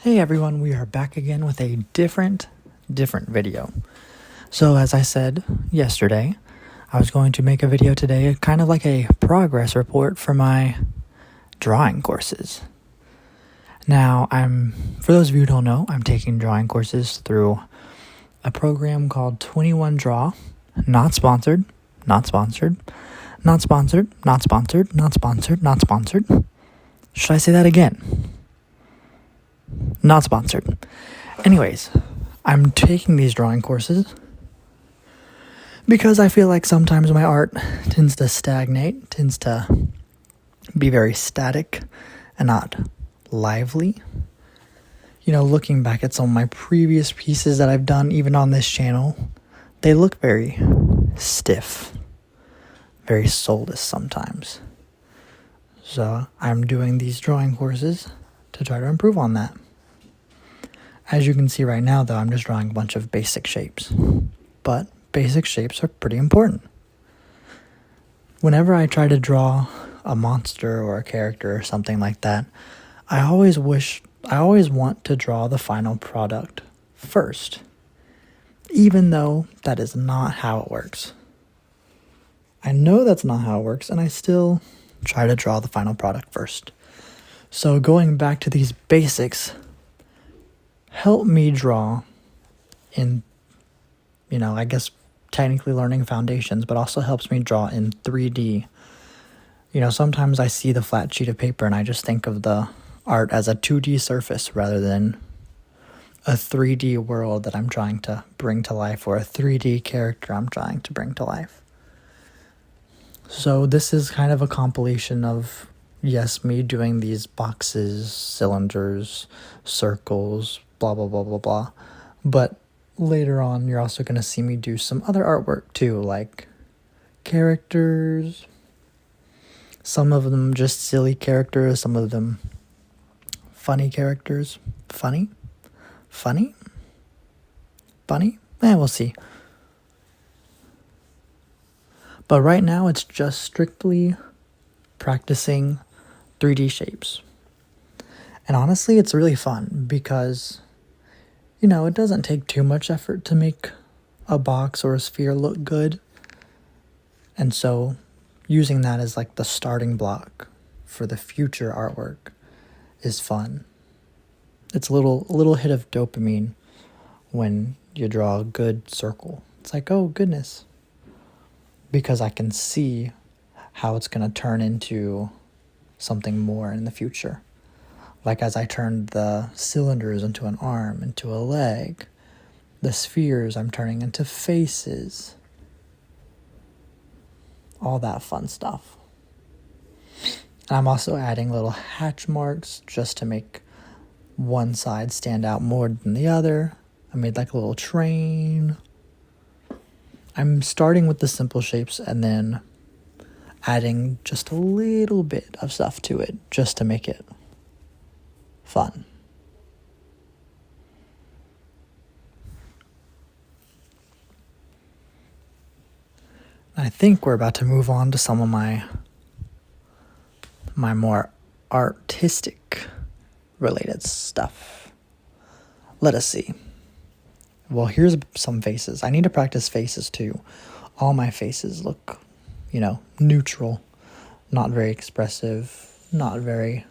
Hey everyone, we are back again with a different video. So as I said yesterday, I was going to make a video today, kind of like a progress report for my drawing courses. Now, for those of you who don't know, I'm taking drawing courses through a program called 21 Draw, not sponsored, not sponsored, not sponsored, not sponsored, not sponsored, not sponsored. Should I say that again? Not sponsored. Anyways, I'm taking these drawing courses because I feel like sometimes my art tends to stagnate, tends to be very static and not lively. You know, looking back at some of my previous pieces that I've done, even on this channel, they look very stiff, very soulless sometimes. So I'm doing these drawing courses to try to improve on that. As you can see right now, though, I'm just drawing a bunch of basic shapes. But basic shapes are pretty important. Whenever I try to draw a monster or a character or something like that, I always want to draw the final product first, even though that is not how it works. I know that's not how it works, and I still try to draw the final product first. So going back to these basics help me draw in, I guess technically learning foundations, but also helps me draw in 3D. Sometimes I see the flat sheet of paper and I just think of the art as a 2D surface rather than a 3D world that I'm trying to bring to life, or a 3D character I'm trying to bring to life. So this is kind of a compilation of, yes, me doing these boxes, cylinders, circles, blah, blah, blah, blah, blah. But later on, you're also going to see me do some other artwork too, like characters. Some of them just silly characters, some of them funny characters. Funny? We'll see. But right now, it's just strictly practicing 3D shapes. And honestly, it's really fun because, it doesn't take too much effort to make a box or a sphere look good. And so using that as like the starting block for the future artwork is fun. It's a little hit of dopamine when you draw a good circle. It's like, oh goodness, because I can see how it's going to turn into something more in the future. Like as I turned the cylinders into an arm, into a leg, the spheres I'm turning into faces, all that fun stuff. And I'm also adding little hatch marks just to make one side stand out more than the other. I made like a little train. I'm starting with the simple shapes and then adding just a little bit of stuff to it just to make it fun. I think we're about to move on to some of my more artistic related stuff. Let us see. Well, here's some faces. I need to practice faces too. All my faces look, neutral, not very expressive, not very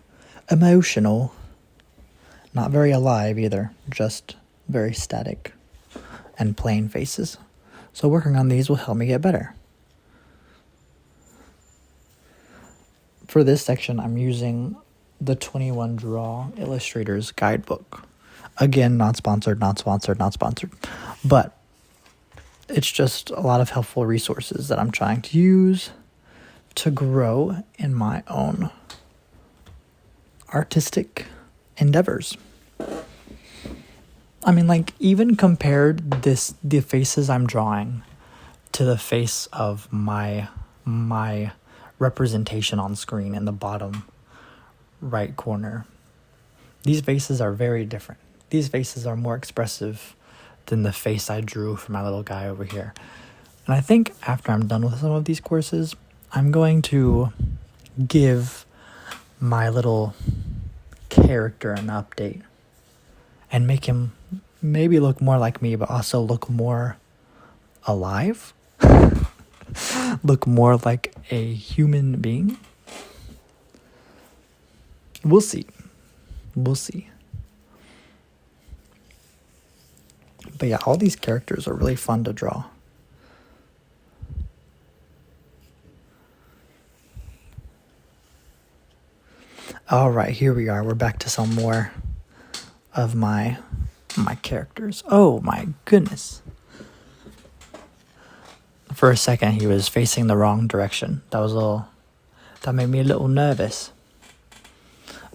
emotional, not very alive either, just very static and plain faces. So working on these will help me get better. For this section, I'm using the 21 Draw Illustrator's Guidebook. Again, not sponsored, not sponsored, not sponsored. But it's just a lot of helpful resources that I'm trying to use to grow in my own artistic endeavors. I mean, like, even compared the faces I'm drawing to the face of my representation on screen in the bottom right corner, these faces are very different. These faces are more expressive than the face I drew for my little guy over here. And I think after I'm done with some of these courses, I'm going to give my little character an update. and make him maybe look more like me, but also look more alive, look more like a human being. We'll see. We'll see. But yeah, all these characters are really fun to draw. All right, here we are. We're back to some more of my characters. Oh my goodness. For a second, he was facing the wrong direction. That made me a little nervous.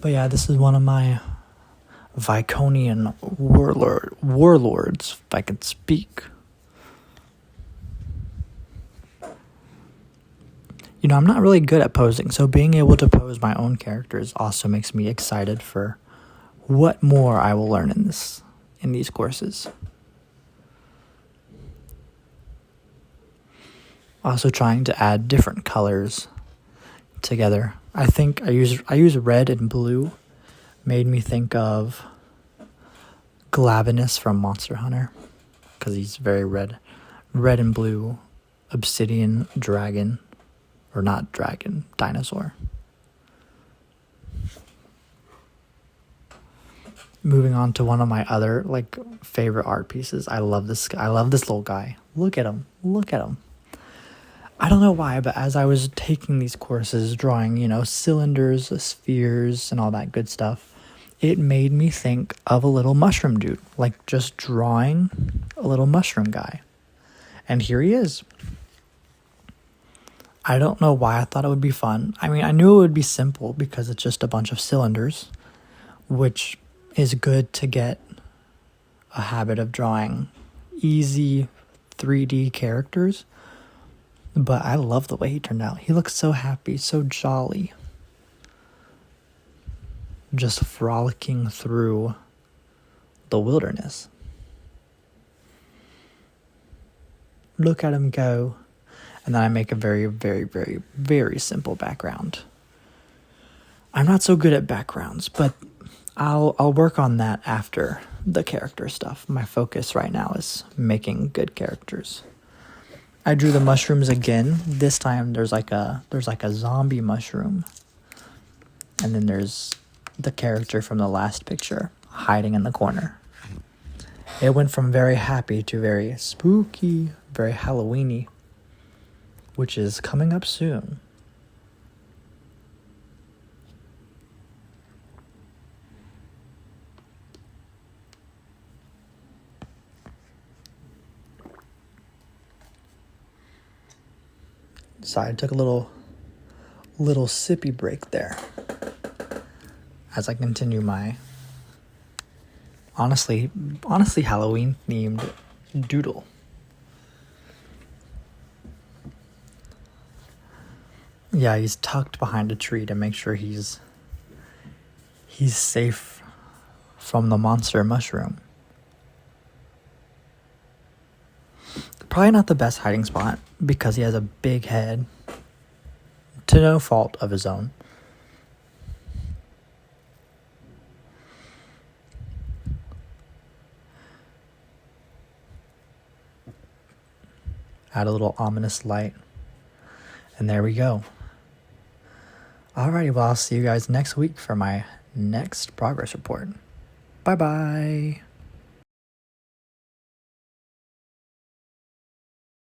But yeah, this is one of my Viconian warlords, if I could speak. You know, I'm not really good at posing, so being able to pose my own characters also makes me excited for what more I will learn in these courses. Also trying to add different colors together. I think I use red and blue. Made me think of Glavenus from Monster Hunter, because he's very red and blue, obsidian dragon, or not dragon, dinosaur. Moving on to one of my other favorite art pieces. I love this little guy. Look at him. I don't know why, but as I was taking these courses, drawing, cylinders, spheres, and all that good stuff, it made me think of a little mushroom dude, just drawing a little mushroom guy. And here he is. I don't know why I thought it would be fun. I mean, I knew it would be simple because it's just a bunch of cylinders, which is good to get a habit of drawing easy 3D characters. But I love the way he turned out. He looks so happy, so jolly. Just frolicking through the wilderness. Look at him go. And then I make a very, very, very, very simple background. I'm not so good at backgrounds, but I'll work on that after the character stuff. My focus right now is making good characters. I drew the mushrooms again. This time there's like a zombie mushroom. And then there's the character from the last picture hiding in the corner. It went from very happy to very spooky, very Halloween-y, which is coming up soon. So I took a little sippy break there as I continue my honestly Halloween themed doodle. Yeah, he's tucked behind a tree to make sure he's safe from the monster mushroom. Probably not the best hiding spot because he has a big head, to no fault of his own. Add a little ominous light. And there we go. Alrighty, well, I'll see you guys next week for my next progress report. Bye-bye.